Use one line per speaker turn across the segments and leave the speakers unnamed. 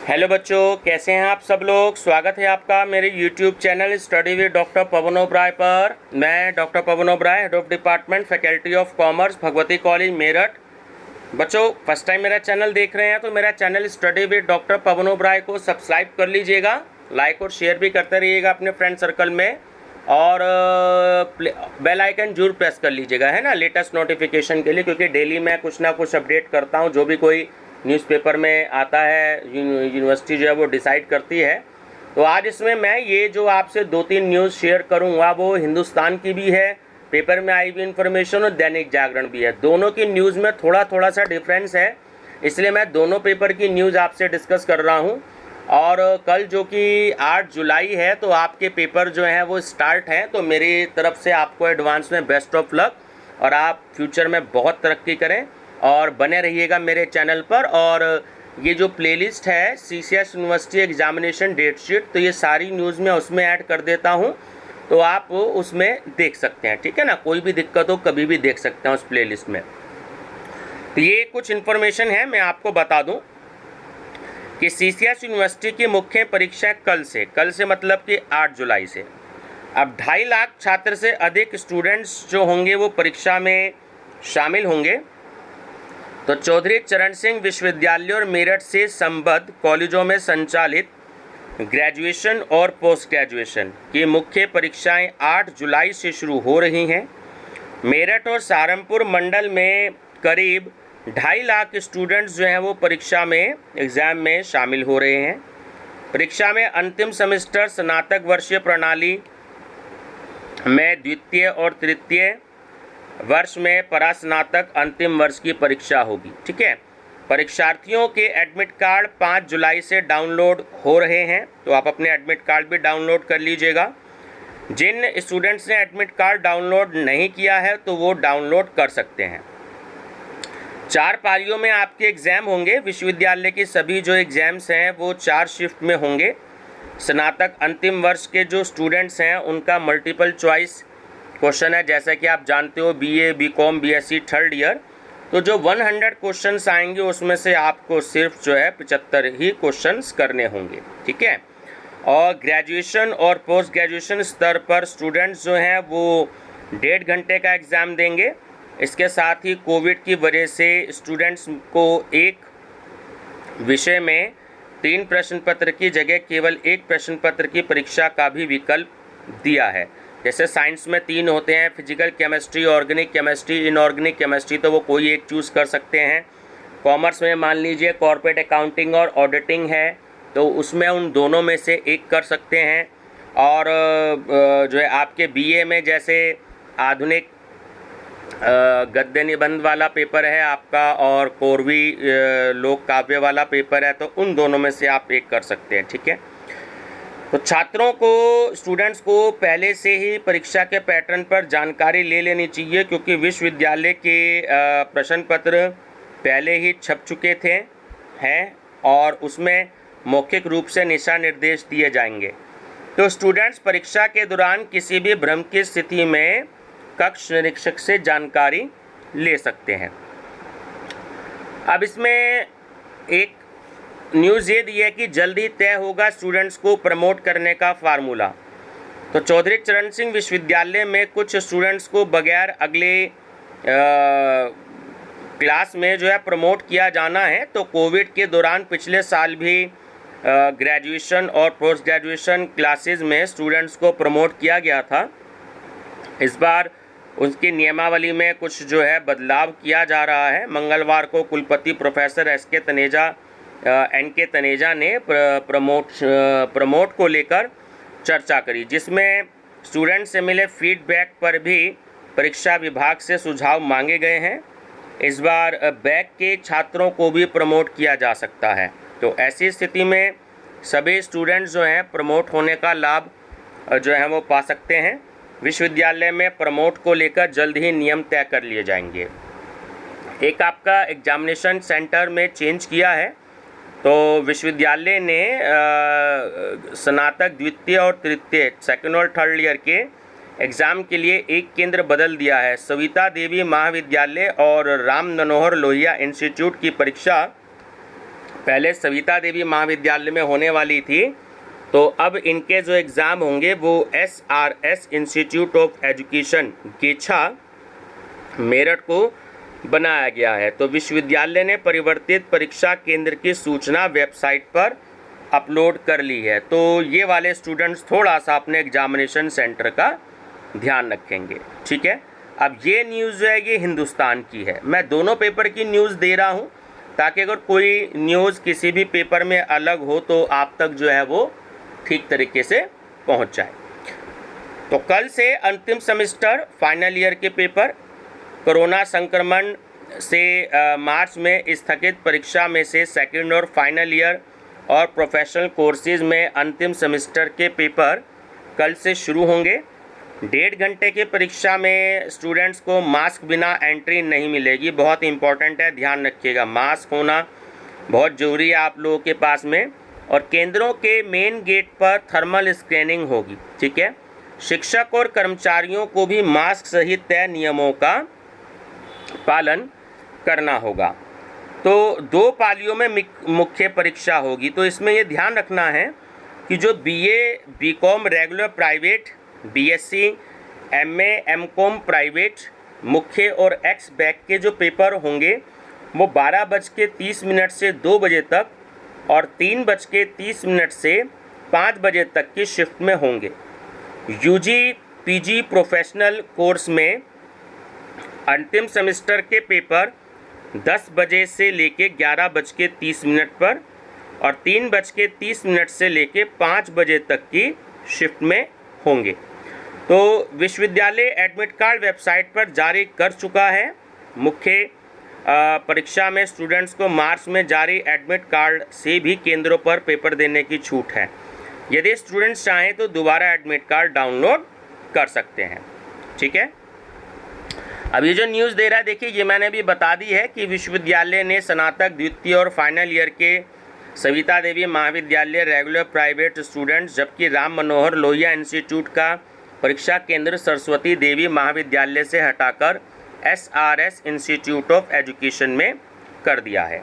Hello बच्चों, कैसे हैं आप सब लोग। स्वागत है आपका मेरे YouTube channel study with doctor Pawan Oberoi पर। मैं doctor Pawan Oberoi, head of department faculty of commerce, Bhagwati college Meerut. बच्चों, फर्स्ट टाइम मेरा चैनल देख रहे हैं तो मेरा channel study with doctor Pawan Oberoi को सब्सक्राइब कर लीजिएगा, लाइक और शेयर भी करते रहिएगा अपने फ्रेंड सर्कल में, और बेल आइकन जरूर प्रेस कर लीजिएगा, है ना, लेटेस्ट नोटिफिकेशन के लिए, क्योंकि डेली मैं कुछ ना कुछ अपडेट करता हूँ। जो भी कोई न्यूज़पेपर में आता है, यूनिवर्सिटी जो है वो डिसाइड करती है। तो आज इसमें मैं ये जो आपसे 2-3 न्यूज़ शेयर करूँगा वो हिंदुस्तान की भी है, पेपर में आई हुई इन्फॉर्मेशन, और दैनिक जागरण भी है। दोनों की न्यूज़ में थोड़ा थोड़ा सा डिफरेंस है, इसलिए मैं दोनों पेपर की न्यूज़ आपसे डिस्कस कर रहा हूँ। और कल जो कि 8 जुलाई है तो आपके पेपर जो हैं वो स्टार्ट हैं। तो मेरी तरफ से आपको एडवांस में बेस्ट ऑफ लक, और आप फ्यूचर में बहुत तरक्की करें और बने रहिएगा मेरे चैनल पर। और ये जो प्लेलिस्ट है CCS university examination date sheet, तो ये सारी न्यूज़ में उसमें ऐड कर देता हूँ, तो आप उसमें देख सकते हैं, ठीक है ना। कोई भी दिक्कत हो कभी भी देख सकते हैं उस प्लेलिस्ट में। तो ये कुछ इन्फॉर्मेशन है, मैं आपको बता दूं कि CCS यूनिवर्सिटी की मुख्य परीक्षा कल से मतलब कि 8 जुलाई से। अब 2.5 लाख छात्र से अधिक स्टूडेंट्स जो होंगे वो परीक्षा में शामिल होंगे। तो चौधरी चरण सिंह विश्वविद्यालय और मेरठ से संबद्ध कॉलेजों में संचालित ग्रेजुएशन और पोस्ट ग्रेजुएशन की मुख्य परीक्षाएं 8 जुलाई से शुरू हो रही हैं। मेरठ और सहारनपुर मंडल में करीब 2.5 लाख स्टूडेंट्स जो हैं वो परीक्षा में एग्ज़ाम में शामिल हो रहे हैं। परीक्षा में अंतिम सेमेस्टर स्नातक वर्षीय प्रणाली में द्वितीय और तृतीय वर्ष में परास्नातक अंतिम वर्ष की परीक्षा होगी, ठीक है। परीक्षार्थियों के एडमिट कार्ड 5 जुलाई से डाउनलोड हो रहे हैं, तो आप अपने एडमिट कार्ड भी डाउनलोड कर लीजिएगा। जिन स्टूडेंट्स ने एडमिट कार्ड डाउनलोड नहीं किया है तो वो डाउनलोड कर सकते हैं। 4 पारियों में आपके एग्ज़ाम होंगे। विश्वविद्यालय की सभी जो एग्ज़ाम्स हैं वो 4 शिफ्ट में होंगे। स्नातक अंतिम वर्ष के जो स्टूडेंट्स हैं उनका मल्टीपल चॉइस क्वेश्चन है, जैसा कि आप जानते हो BA, BCom, BSc third year. तो जो 100 क्वेश्चंस आएंगे उसमें से आपको सिर्फ जो है 75 ही क्वेश्चंस करने होंगे, ठीक है। और ग्रेजुएशन और पोस्ट ग्रेजुएशन स्तर पर स्टूडेंट्स जो हैं वो 1.5 घंटे का एग्ज़ाम देंगे। इसके साथ ही कोविड की वजह से स्टूडेंट्स को एक विषय में 3 प्रश्न पत्र की जगह केवल 1 प्रश्न पत्र की परीक्षा का भी विकल्प दिया है। जैसे साइंस में 3 होते हैं, physical chemistry, organic chemistry, inorganic chemistry, तो वो कोई एक चूज़ कर सकते हैं। कॉमर्स में मान लीजिए कॉर्पोरेट अकाउंटिंग और ऑडिटिंग है, तो उसमें उन दोनों में से एक कर सकते हैं। और जो है आपके BA में जैसे आधुनिक गद्य निबंध वाला पेपर है आपका, और कोरवी लोक काव्य वाला पेपर है, तो उन दोनों में से आप एक कर सकते हैं, ठीक है। तो छात्रों को, स्टूडेंट्स को पहले से ही परीक्षा के पैटर्न पर जानकारी ले लेनी चाहिए, क्योंकि विश्वविद्यालय के प्रश्न पत्र पहले ही छप चुके हैं और उसमें मौखिक रूप से दिशा निर्देश दिए जाएंगे। तो स्टूडेंट्स परीक्षा के दौरान किसी भी भ्रम की स्थिति में कक्ष निरीक्षक से जानकारी ले सकते हैं। अब इसमें एक न्यूज़ ये दी है कि जल्दी तय होगा स्टूडेंट्स को प्रमोट करने का फार्मूला। तो चौधरी चरण सिंह विश्वविद्यालय में कुछ स्टूडेंट्स को बगैर अगले क्लास में जो है प्रमोट किया जाना है। तो कोविड के दौरान पिछले साल भी ग्रेजुएशन और पोस्ट ग्रेजुएशन क्लासेस में स्टूडेंट्स को प्रमोट किया गया था। इस बार उसकी नियमावली में कुछ जो है बदलाव किया जा रहा है। मंगलवार को कुलपति प्रोफेसर NK तनेजा ने प्रमोट को लेकर चर्चा करी, जिसमें स्टूडेंट से मिले फीडबैक पर भी परीक्षा विभाग से सुझाव मांगे गए हैं। इस बार बैक के छात्रों को भी प्रमोट किया जा सकता है। तो ऐसी स्थिति में सभी स्टूडेंट्स जो हैं प्रमोट होने का लाभ जो है वो पा सकते हैं। विश्वविद्यालय में प्रमोट को लेकर जल्द ही नियम तय कर लिए जाएंगे। एक आपका एग्जामिनेशन सेंटर में चेंज किया है। तो विश्वविद्यालय ने स्नातक द्वितीय और तृतीय, सेकंड और थर्ड ईयर के एग्ज़ाम के लिए एक केंद्र बदल दिया है। सविता देवी महाविद्यालय और राम मनोहर लोहिया इंस्टीट्यूट की परीक्षा पहले सविता देवी महाविद्यालय में होने वाली थी, तो अब इनके जो एग्ज़ाम होंगे वो SRS इंस्टीट्यूट ऑफ एजुकेशन गेछा मेरठ को बनाया गया है। तो विश्वविद्यालय ने परिवर्तित परीक्षा केंद्र की सूचना वेबसाइट पर अपलोड कर ली है। तो ये वाले स्टूडेंट्स थोड़ा सा अपने एग्जामिनेशन सेंटर का ध्यान रखेंगे, ठीक है। अब ये न्यूज़ जो है ये हिंदुस्तान की है। मैं दोनों पेपर की न्यूज़ दे रहा हूँ ताकि अगर कोई न्यूज़ किसी भी पेपर में अलग हो तो आप तक जो है वो ठीक तरीके से पहुँच जाए। तो कल से अंतिम सेमेस्टर फाइनल ईयर के पेपर, कोरोना संक्रमण से मार्च में स्थगित परीक्षा में से सेकंड और फाइनल ईयर और प्रोफेशनल कोर्सेज में अंतिम सेमेस्टर के पेपर कल से शुरू होंगे। 1.5 घंटे की परीक्षा में स्टूडेंट्स को मास्क बिना एंट्री नहीं मिलेगी। बहुत इंपॉर्टेंट है, ध्यान रखिएगा, मास्क होना बहुत ज़रूरी है आप लोगों के पास में। और केंद्रों के मेन गेट पर थर्मल स्कैनिंग होगी, ठीक है। शिक्षक और कर्मचारियों को भी मास्क सहित तय नियमों का पालन करना होगा। तो 2 पालियों में मुख्य परीक्षा होगी। तो इसमें ये ध्यान रखना है कि जो BA BCom regular private, BSc MA MCom private मुख्य और एक्स बैक के जो पेपर होंगे वो 12:30 से 2 बजे तक और 3:30 से 5 बजे तक की शिफ्ट में होंगे। UG PG प्रोफेशनल कोर्स में अंतिम सेमेस्टर के पेपर 10 बजे से लेके 11:30 पर और 3:30 से लेके 5 बजे तक की शिफ्ट में होंगे। तो विश्वविद्यालय एडमिट कार्ड वेबसाइट पर जारी कर चुका है। मुख्य परीक्षा में स्टूडेंट्स को मार्च में जारी एडमिट कार्ड से भी केंद्रों पर पेपर देने की छूट है। यदि स्टूडेंट्स चाहें तो दोबारा एडमिट कार्ड डाउनलोड कर सकते हैं, ठीक है। अब ये जो न्यूज़ दे रहा है, देखिए ये मैंने भी बता दी है कि विश्वविद्यालय ने स्नातक द्वितीय और फाइनल ईयर के सविता देवी महाविद्यालय रेगुलर प्राइवेट स्टूडेंट्स, जबकि राम मनोहर लोहिया इंस्टीट्यूट का परीक्षा केंद्र सरस्वती देवी महाविद्यालय से हटाकर SRS इंस्टीट्यूट ऑफ एजुकेशन में कर दिया है।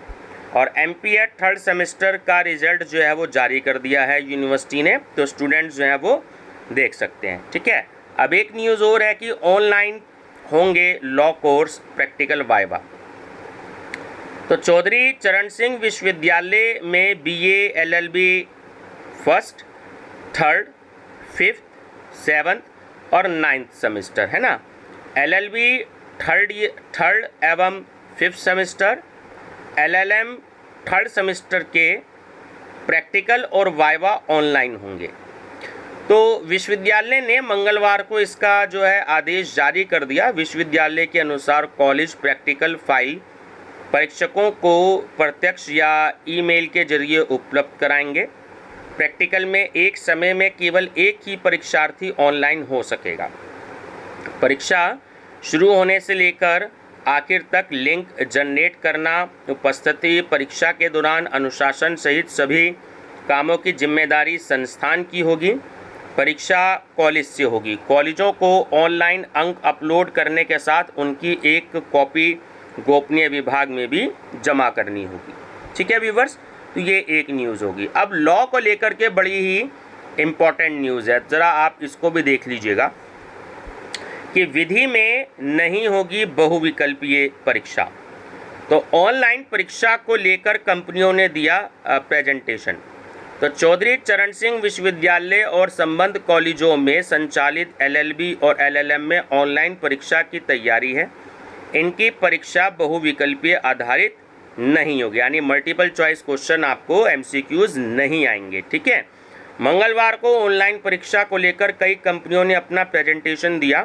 और MPET 3rd सेमेस्टर का रिजल्ट जो है वो जारी कर दिया है यूनिवर्सिटी ने, तो स्टूडेंट्स जो हैं वो देख सकते हैं, ठीक है। अब एक न्यूज़ और है कि ऑनलाइन होंगे लॉ कोर्स प्रैक्टिकल वाइवा। तो चौधरी चरण सिंह विश्वविद्यालय में BA LLB 1st, 3rd, 5th, 7th और 9th सेमेस्टर है ना। LLB 3rd एवं 5th semester, LLM 3rd semester के प्रैक्टिकल और वाइवा ऑनलाइन होंगे। तो विश्वविद्यालय ने मंगलवार को इसका जो है आदेश जारी कर दिया। विश्वविद्यालय के अनुसार कॉलेज प्रैक्टिकल फाइल परीक्षकों को प्रत्यक्ष या ईमेल के जरिए उपलब्ध कराएंगे। प्रैक्टिकल में एक समय में केवल एक ही परीक्षार्थी ऑनलाइन हो सकेगा। परीक्षा शुरू होने से लेकर आखिर तक लिंक जनरेट करना, उपस्थिति, परीक्षा के दौरान अनुशासन सहित सभी कामों की जिम्मेदारी संस्थान की होगी। परीक्षा कॉलेज से होगी। कॉलेजों को ऑनलाइन अंक अपलोड करने के साथ उनकी एक कॉपी गोपनीय विभाग में भी जमा करनी होगी, ठीक है व्यूवर्स। तो ये एक न्यूज़ होगी। अब लॉ को लेकर के बड़ी ही इम्पॉर्टेंट न्यूज़ है, ज़रा आप इसको भी देख लीजिएगा कि विधि में नहीं होगी बहुविकल्पीय परीक्षा। तो ऑनलाइन परीक्षा को लेकर कंपनियों ने दिया प्रेजेंटेशन। तो चौधरी चरण सिंह विश्वविद्यालय और संबद्ध कॉलेजों में संचालित LLB और LLM में ऑनलाइन परीक्षा की तैयारी है। इनकी परीक्षा बहुविकल्पीय आधारित नहीं होगी, यानी मल्टीपल चॉइस क्वेश्चन आपको MCQs नहीं आएंगे, ठीक है। मंगलवार को ऑनलाइन परीक्षा को लेकर कई कंपनियों ने अपना प्रेजेंटेशन दिया।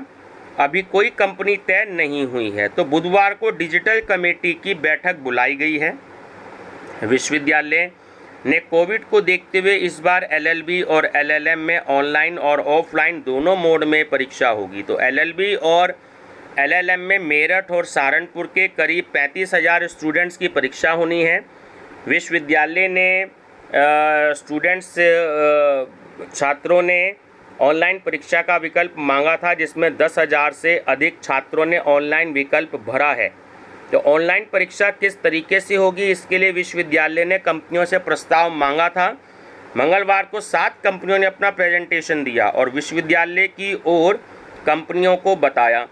अभी कोई कंपनी तय नहीं हुई है। तो बुधवार को डिजिटल कमेटी की बैठक बुलाई गई है। विश्वविद्यालय ने कोविड को देखते हुए इस बार LLB और LLM में ऑनलाइन और ऑफलाइन दोनों मोड में परीक्षा होगी। तो LLB और LLM में मेरठ और सहारनपुर के करीब 35,000 स्टूडेंट्स की परीक्षा होनी है। विश्वविद्यालय ने स्टूडेंट्स छात्रों ने ऑनलाइन परीक्षा का विकल्प मांगा था, जिसमें 10,000 से अधिक छात्रों ने ऑनलाइन विकल्प भरा है। तो ऑनलाइन परीक्षा किस तरीके से होगी, इसके लिए विश्वविद्यालय ने कंपनियों से प्रस्ताव मांगा था। मंगलवार को 7 कंपनियों ने अपना प्रेजेंटेशन दिया और विश्वविद्यालय की ओर कंपनियों को बताया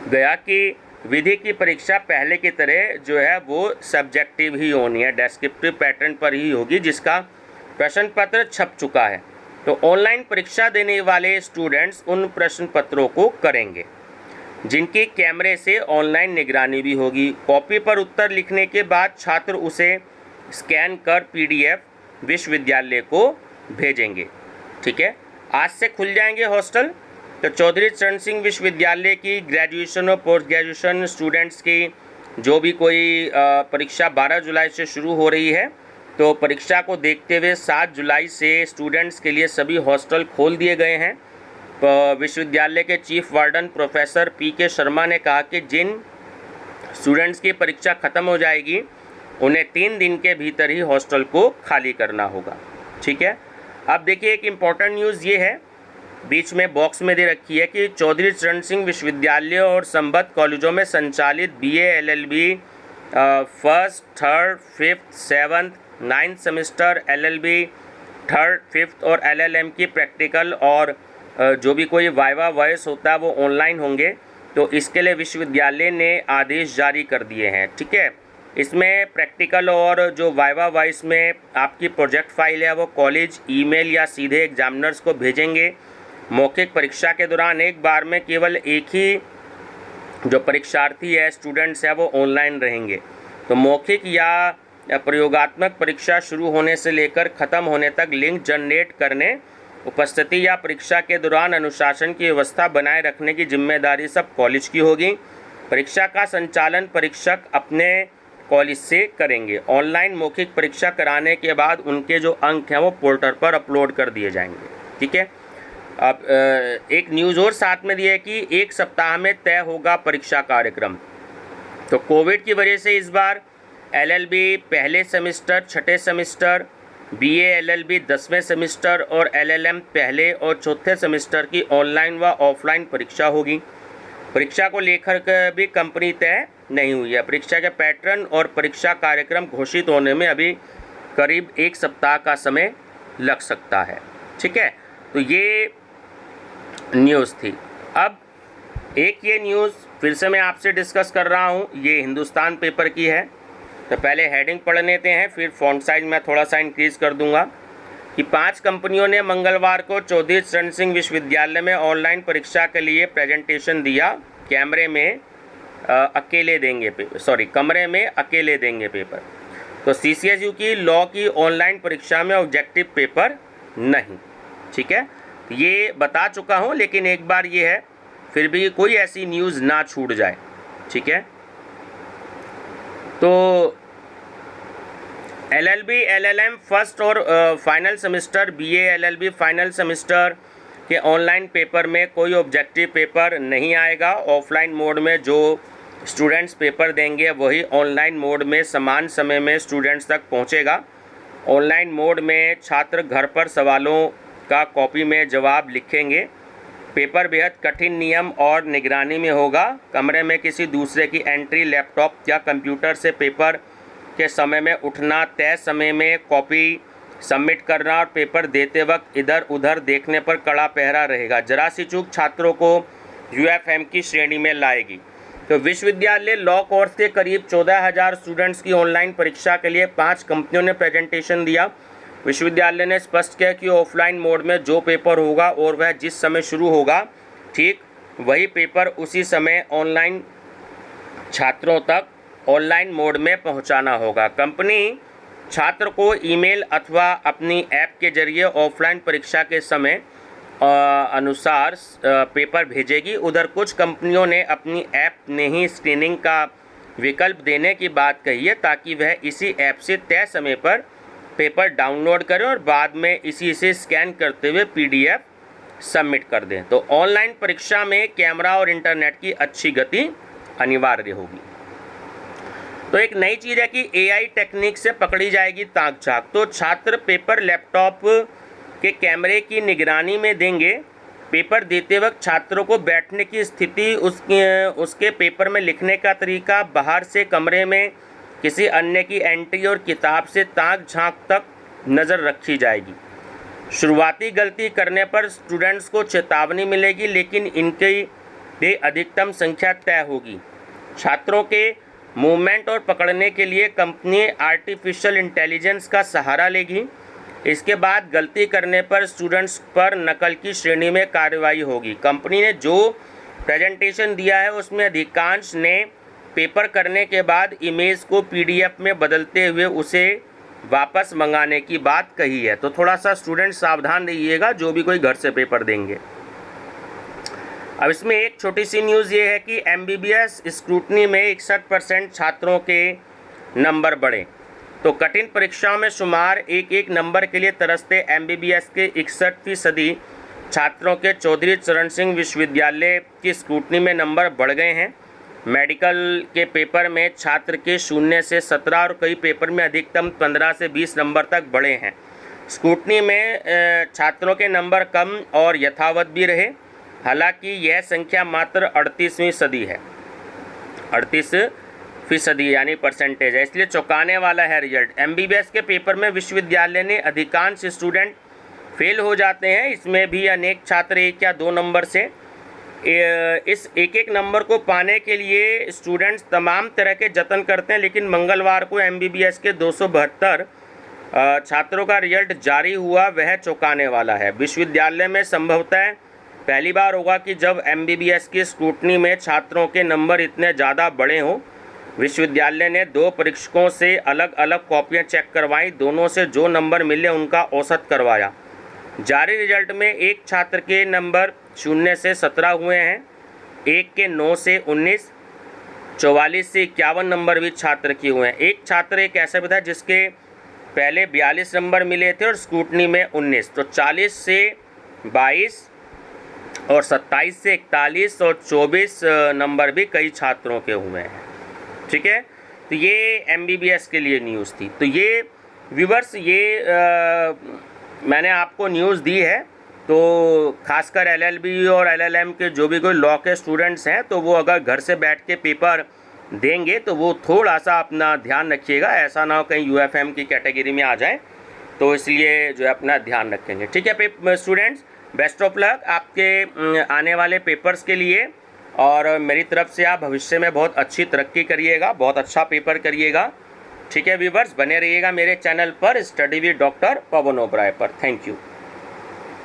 गया कि विधि की परीक्षा पहले की तरह जो है वो सब्जेक्टिव ही होनी है, डेस्क्रिप्टिव पैटर्न पर ही होगी, जिसका प्रश्न पत्र छप चुका है। तो ऑनलाइन परीक्षा देने वाले स्टूडेंट्स उन प्रश्न पत्रों को करेंगे जिनकी कैमरे से ऑनलाइन निगरानी भी होगी। कॉपी पर उत्तर लिखने के बाद छात्र उसे स्कैन कर PDF विश्वविद्यालय को भेजेंगे। ठीक है, आज से खुल जाएंगे हॉस्टल। तो चौधरी चरण सिंह विश्वविद्यालय की ग्रेजुएशन और पोस्ट ग्रेजुएशन स्टूडेंट्स की जो भी कोई परीक्षा 12 जुलाई से शुरू हो रही है, तो परीक्षा को देखते हुए 7 जुलाई से स्टूडेंट्स के लिए सभी हॉस्टल खोल दिए गए हैं। विश्वविद्यालय के chief warden professor PK Sharma ने कहा कि जिन स्टूडेंट्स की परीक्षा ख़त्म हो जाएगी उन्हें 3 दिन के भीतर ही हॉस्टल को खाली करना होगा। ठीक है, अब देखिए एक इम्पॉर्टेंट न्यूज़ ये है, बीच में बॉक्स में दे रखी है कि चौधरी चरण सिंह विश्वविद्यालय और संबद्ध कॉलेजों में संचालित BA LLB first, third, fifth, seventh, 9th semester, LLB third, fifth और LLM की प्रैक्टिकल और जो भी कोई वाइवा वॉइस होता है वो ऑनलाइन होंगे। तो इसके लिए विश्वविद्यालय ने आदेश जारी कर दिए हैं। ठीक है, इसमें प्रैक्टिकल और जो वाइवा वॉइस में आपकी प्रोजेक्ट फाइल है वो कॉलेज ईमेल या सीधे एग्जामिनर्स को भेजेंगे। मौखिक परीक्षा के दौरान एक बार में केवल एक ही जो परीक्षार्थी है, स्टूडेंट्स है, वो ऑनलाइन रहेंगे। तो मौखिक या प्रयोगात्मक परीक्षा शुरू होने से लेकर ख़त्म होने तक लिंक जनरेट करने, उपस्थिति या परीक्षा के दौरान अनुशासन की व्यवस्था बनाए रखने की जिम्मेदारी सब कॉलेज की होगी। परीक्षा का संचालन परीक्षक अपने कॉलेज से करेंगे। ऑनलाइन मौखिक परीक्षा कराने के बाद उनके जो अंक हैं वो पोर्टल पर अपलोड कर दिए जाएंगे। ठीक है, अब एक न्यूज़ और साथ में दी है कि 1 सप्ताह में तय होगा परीक्षा कार्यक्रम। तो कोविड की वजह से इस बार LLB पहले सेमेस्टर, छठे सेमेस्टर, BA LLB 10वें सेमेस्टर और LLM पहले और चौथे सेमेस्टर की ऑनलाइन व ऑफलाइन परीक्षा होगी। परीक्षा को लेकर भी कंपनी तय नहीं हुई है। परीक्षा के पैटर्न और परीक्षा कार्यक्रम घोषित होने में अभी करीब 1 सप्ताह का समय लग सकता है। ठीक है, तो ये न्यूज़ थी। अब एक ये न्यूज़ फिर से मैं आपसे डिस्कस कर रहा हूँ, ये हिंदुस्तान पेपर की है। तो पहले हेडिंग पढ़ लेते हैं, फिर फॉन्ट साइज मैं थोड़ा सा इंक्रीज़ कर दूंगा कि 5 कंपनियों ने मंगलवार को चौधरी चरण सिंह विश्वविद्यालय में ऑनलाइन परीक्षा के लिए प्रेजेंटेशन दिया। कमरे में अकेले देंगे पेपर। तो CCSU की लॉ की ऑनलाइन परीक्षा में ऑब्जेक्टिव पेपर नहीं। ठीक है, ये बता चुका हूँ, लेकिन एक बार ये है फिर भी कोई ऐसी न्यूज़ ना छूट जाए। ठीक है, तो LLB LLM फर्स्ट और final semester, BA LLB final semester के ऑनलाइन पेपर में कोई ऑब्जेक्टिव पेपर नहीं आएगा। ऑफलाइन मोड में जो स्टूडेंट्स पेपर देंगे वही ऑनलाइन मोड में समान समय में स्टूडेंट्स तक पहुंचेगा। ऑनलाइन मोड में छात्र घर पर सवालों का कॉपी में जवाब लिखेंगे। पेपर बेहद कठिन नियम और निगरानी में होगा। कमरे में किसी दूसरे की एंट्री, लैपटॉप या कंप्यूटर से पेपर के समय में उठना, तय समय में कॉपी सबमिट करना और पेपर देते वक्त इधर उधर देखने पर कड़ा पहरा रहेगा। जरा सी चूक छात्रों को UFM की श्रेणी में लाएगी। तो विश्वविद्यालय लॉ कोर्स के करीब 14,000 स्टूडेंट्स की ऑनलाइन परीक्षा के लिए 5 कंपनियों ने प्रेजेंटेशन दिया। विश्वविद्यालय ने स्पष्ट किया कि ऑफलाइन मोड में जो पेपर होगा और वह जिस समय शुरू होगा, ठीक वही पेपर उसी समय ऑनलाइन छात्रों तक ऑनलाइन मोड में पहुंचाना होगा। कंपनी छात्र को ईमेल अथवा अपनी ऐप के जरिए ऑफलाइन परीक्षा के समय अनुसार पेपर भेजेगी। उधर कुछ कंपनियों ने अपनी ऐप में ही स्क्रीनिंग का विकल्प देने की बात कही है ताकि वह इसी ऐप से तय समय पर पेपर डाउनलोड करें और बाद में इसी से स्कैन करते हुए PDF सबमिट कर दें। तो ऑनलाइन परीक्षा में कैमरा और इंटरनेट की अच्छी गति अनिवार्य होगी। तो एक नई चीज़ है कि AI टेक्निक से पकड़ी जाएगी ताक झाक। तो छात्र पेपर लैपटॉप के कैमरे की निगरानी में देंगे पेपर देते वक्त छात्रों को बैठने की स्थिति, उसके पेपर में लिखने का तरीका, बाहर से कमरे में किसी अन्य की एंट्री और किताब से ताक झांक तक नज़र रखी जाएगी। शुरुआती गलती करने पर स्टूडेंट्स को चेतावनी मिलेगी, लेकिन इनकी भी अधिकतम संख्या तय होगी। छात्रों के मूवमेंट और पकड़ने के लिए कंपनी आर्टिफिशियल इंटेलिजेंस का सहारा लेगी। इसके बाद गलती करने पर स्टूडेंट्स पर नकल की श्रेणी में कार्रवाई होगी। कंपनी ने जो प्रेजेंटेशन दिया है उसमें अधिकांश ने पेपर करने के बाद इमेज को पीडीएफ में बदलते हुए उसे वापस मंगाने की बात कही है। तो थोड़ा सा स्टूडेंट सावधान रहिएगा जो भी कोई घर से पेपर देंगे। अब इसमें एक छोटी सी न्यूज़ ये है कि एमबीबीएस स्क्रूटनी में 61% छात्रों के नंबर बढ़े। तो कठिन परीक्षाओं में शुमार एक नंबर के लिए तरसते एमबीबीएस के 61% छात्रों के चौधरी चरण सिंह विश्वविद्यालय की स्क्रूटनी में नंबर बढ़ गए हैं। मेडिकल के पेपर में छात्र के 0 से 17 और कई पेपर में अधिकतम 15 से 20 नंबर तक बढ़े हैं। स्क्रूटनी में छात्रों के नंबर कम और यथावत भी रहे। हालांकि यह संख्या मात्र 38वीं सदी है, 38% यानी परसेंटेज है, इसलिए चौंकाने वाला है रिजल्ट। एमबीबीएस के पेपर में विश्वविद्यालय ने अधिकांश स्टूडेंट फेल हो जाते हैं। इसमें भी अनेक छात्र 1 या 2 नंबर से। इस एक नंबर को पाने के लिए स्टूडेंट्स तमाम तरह के जतन करते हैं, लेकिन मंगलवार को एमबीबीएस के 272 छात्रों का रिजल्ट जारी हुआ, वह चौंकाने वाला है। विश्वविद्यालय में संभवतः पहली बार होगा कि जब एमबीबीएस की स्क्रूटनी में छात्रों के नंबर इतने ज़्यादा बड़े हों। विश्वविद्यालय ने 2 परीक्षकों से अलग अलग कॉपियां चेक करवाई, दोनों से जो नंबर मिले उनका औसत करवाया। जारी रिजल्ट में एक छात्र के नंबर 0 से 17 हुए हैं, एक के 9 से 19, 44 से 51 नंबर भी छात्र के हुए हैं। एक छात्र एक ऐसा भी था जिसके पहले 42 नंबर मिले थे और स्क्रूटनी में 19। तो 40 से 22 और 27 से 41 और 24 नंबर भी कई छात्रों के हुए हैं। ठीक है, तो ये एमबीबीएस के लिए न्यूज़ थी। तो ये व्यूवर्स, ये मैंने आपको न्यूज़ दी है। तो खासकर एलएलबी और एलएलएम के जो भी कोई लॉ के स्टूडेंट्स हैं, तो वो अगर घर से बैठ के पेपर देंगे तो वो थोड़ा सा अपना ध्यान रखिएगा, ऐसा ना हो कहीं यूएफएम की कैटेगरी में आ जाए। तो इसलिए जो है अपना ध्यान रखेंगे। ठीक है स्टूडेंट्स, बेस्ट ऑफ लक आपके आने वाले पेपर्स के लिए, और मेरी तरफ से आप भविष्य में बहुत अच्छी तरक्की करिएगा, बहुत अच्छा पेपर करिएगा। ठीक है व्यूवर्स, बने रहिएगा मेरे चैनल पर study with doctor Pawan Oberoi पर। Thank you.